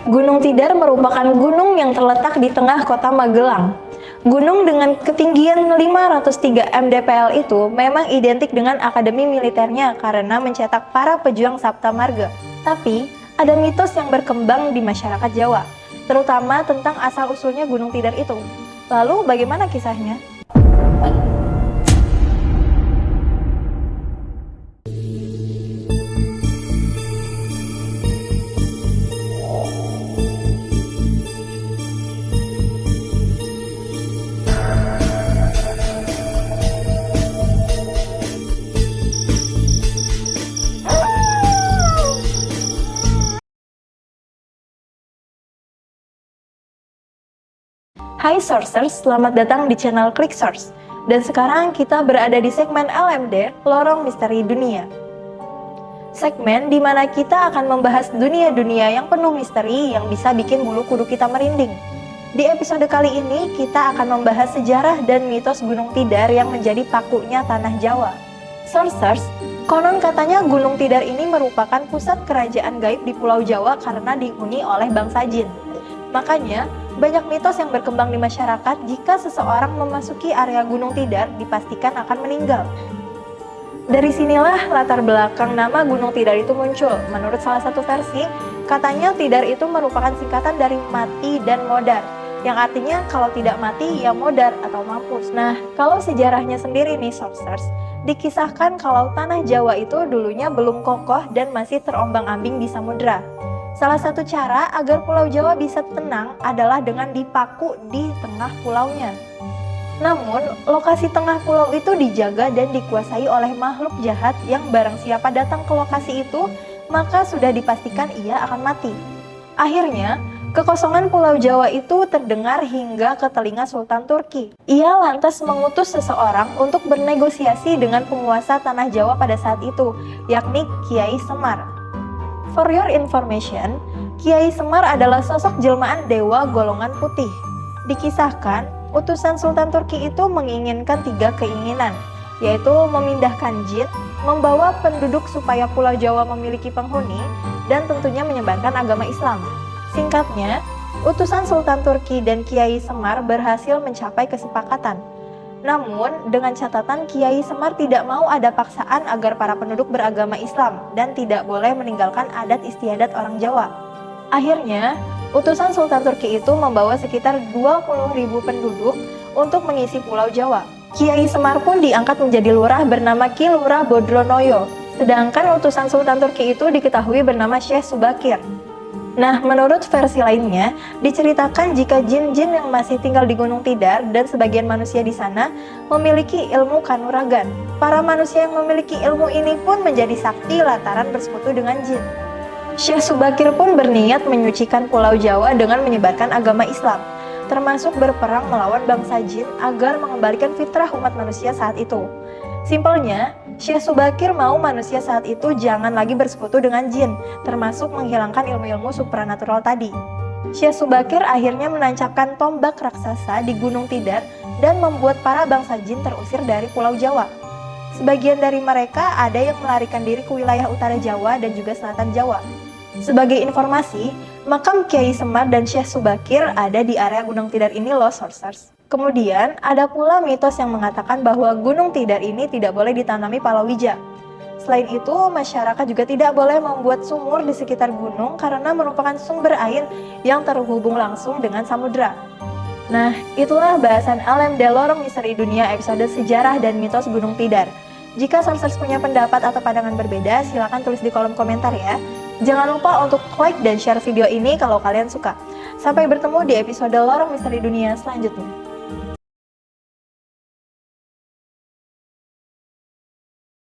Gunung Tidar merupakan gunung yang terletak di tengah kota Magelang. Gunung dengan ketinggian 503 mdpl itu memang identik dengan akademi militernya karena mencetak para pejuang Sabta Marga. Tapi, ada mitos yang berkembang di masyarakat Jawa, terutama tentang asal-usulnya Gunung Tidar itu. Lalu, bagaimana kisahnya? Hai Sourcers, selamat datang di channel Klik Source. Dan sekarang kita berada di segmen LMD, Lorong Misteri Dunia. Segmen di mana kita akan membahas dunia-dunia yang penuh misteri yang bisa bikin bulu kuduk kita merinding. Di episode kali ini, kita akan membahas sejarah dan mitos Gunung Tidar yang menjadi pakunya tanah Jawa. Sourcers, konon katanya Gunung Tidar ini merupakan pusat kerajaan gaib di Pulau Jawa karena dihuni oleh bangsa jin. Makanya, banyak mitos yang berkembang di masyarakat jika seseorang memasuki area Gunung Tidar dipastikan akan meninggal. Dari sinilah latar belakang nama Gunung Tidar itu muncul. Menurut salah satu versi, katanya Tidar itu merupakan singkatan dari mati dan modar, yang artinya kalau tidak mati ya modar atau mampus. Nah, kalau sejarahnya sendiri nih Sourcers, dikisahkan kalau tanah Jawa itu dulunya belum kokoh dan masih terombang-ambing di samudera. Salah satu cara agar Pulau Jawa bisa tenang adalah dengan dipaku di tengah pulaunya. Namun, lokasi tengah pulau itu dijaga dan dikuasai oleh makhluk jahat yang barang siapa datang ke lokasi itu, maka sudah dipastikan ia akan mati. Akhirnya, kekosongan Pulau Jawa itu terdengar hingga ke telinga Sultan Turki. Ia lantas mengutus seseorang untuk bernegosiasi dengan penguasa tanah Jawa pada saat itu, yakni Kiai Semar. For your information, Kiai Semar adalah sosok jelmaan dewa golongan putih. Dikisahkan, utusan Sultan Turki itu menginginkan 3 keinginan, yaitu memindahkan jin, membawa penduduk supaya Pulau Jawa memiliki penghuni, dan tentunya menyebarkan agama Islam. Singkatnya, utusan Sultan Turki dan Kiai Semar berhasil mencapai kesepakatan. Namun, dengan catatan Kiai Semar tidak mau ada paksaan agar para penduduk beragama Islam dan tidak boleh meninggalkan adat istiadat orang Jawa. Akhirnya, utusan Sultan Turki itu membawa sekitar 20.000 penduduk untuk mengisi Pulau Jawa. Kiai Semar pun diangkat menjadi lurah bernama Ki Lurah Bodronoyo, sedangkan utusan Sultan Turki itu diketahui bernama Syekh Subakir. Nah, menurut versi lainnya, diceritakan jika jin-jin yang masih tinggal di Gunung Tidar dan sebagian manusia di sana memiliki ilmu kanuragan. Para manusia yang memiliki ilmu ini pun menjadi sakti lantaran bersekutu dengan jin. Syekh Subakir pun berniat menyucikan Pulau Jawa dengan menyebarkan agama Islam, termasuk berperang melawan bangsa jin agar mengembalikan fitrah umat manusia saat itu. Simpelnya, Syekh Subakir mau manusia saat itu jangan lagi bersekutu dengan jin, termasuk menghilangkan ilmu-ilmu supranatural tadi. Syekh Subakir akhirnya menancapkan tombak raksasa di Gunung Tidar dan membuat para bangsa jin terusir dari Pulau Jawa. Sebagian dari mereka ada yang melarikan diri ke wilayah utara Jawa dan juga selatan Jawa. Sebagai informasi, makam Kiai Semar dan Syekh Subakir ada di area Gunung Tidar ini loh Sourcers. Kemudian, ada pula mitos yang mengatakan bahwa Gunung Tidar ini tidak boleh ditanami palawija. Selain itu, masyarakat juga tidak boleh membuat sumur di sekitar gunung karena merupakan sumber air yang terhubung langsung dengan samudera. Nah, itulah bahasan LMD Lorong Misteri Dunia episode sejarah dan mitos Gunung Tidar. Jika Sourcers punya pendapat atau pandangan berbeda, silakan tulis di kolom komentar ya. Jangan lupa untuk like dan share video ini kalau kalian suka. Sampai bertemu di episode Lorong Misteri Dunia selanjutnya.